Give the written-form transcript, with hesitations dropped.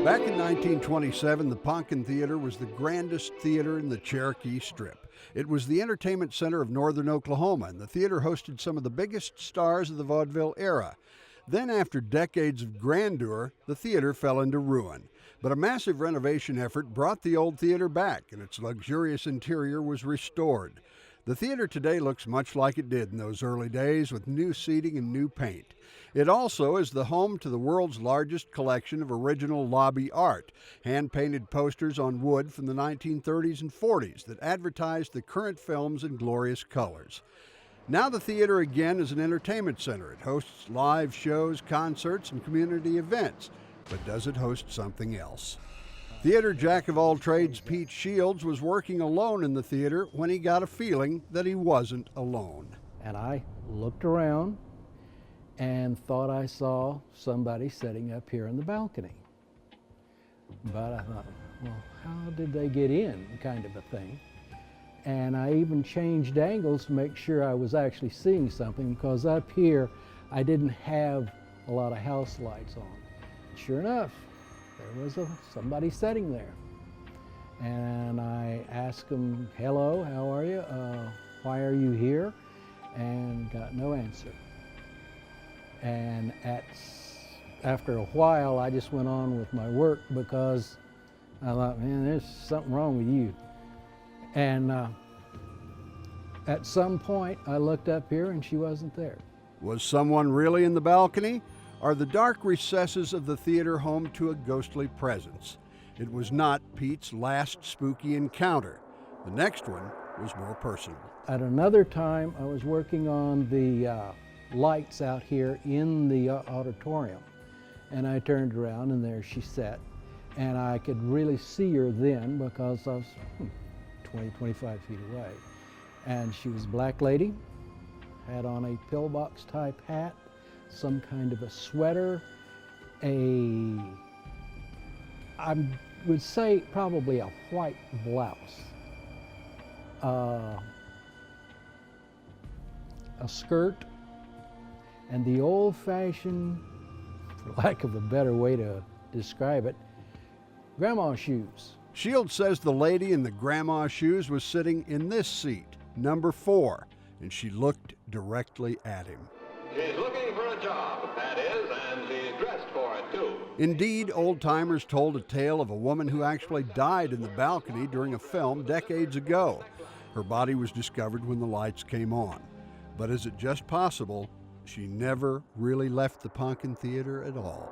Back in 1927, the Poncan Theatre was the grandest theater in the Cherokee Strip. It was the entertainment center of northern Oklahoma, and the theater hosted some of the biggest stars of the vaudeville era. Then, after decades of grandeur, the theater fell into ruin. But a massive renovation effort brought the old theater back, and its luxurious interior was restored. The theater today looks much like it did in those early days, with new seating and new paint. It also is the home to the world's largest collection of original lobby art, hand-painted posters on wood from the 1930s and 40s that advertised the current films in glorious colors. Now the theater again is an entertainment center. It hosts live shows, concerts, and community events. But does it host something else? Theater jack of all trades Pete Shields was working alone in the theater when he got a feeling that he wasn't alone. And I looked around and thought I saw somebody sitting up here in the balcony. But I thought, well, how did they get in, kind of a thing. And I even changed angles to make sure I was actually seeing something, because up here I didn't have a lot of house lights on. Sure enough, there was somebody sitting there. And I asked him, hello, how are you? Why are you here? And got no answer. And after a while, I just went on with my work, because I thought, man, there's something wrong with you. And at some point, I looked up here and she wasn't there. Was someone really in the balcony? Are the dark recesses of the theater home to a ghostly presence? It was not Pete's last spooky encounter. The next one was more personal. At another time, I was working on the lights out here in the auditorium, and I turned around and there she sat, and I could really see her then because I was 20, 25 feet away. And she was a black lady, had on a pillbox type hat, some kind of a sweater, I would say probably a white blouse, a skirt, and the old-fashioned, for lack of a better way to describe it, grandma shoes. Shields says the lady in the grandma shoes was sitting in this seat, number 4, and she looked directly at him. She's looking for a job, that is, and she's dressed for it, too. Indeed, old-timers told a tale of a woman who actually died in the balcony during a film decades ago. Her body was discovered when the lights came on. But is it just possible she never really left the Poncan Theatre at all?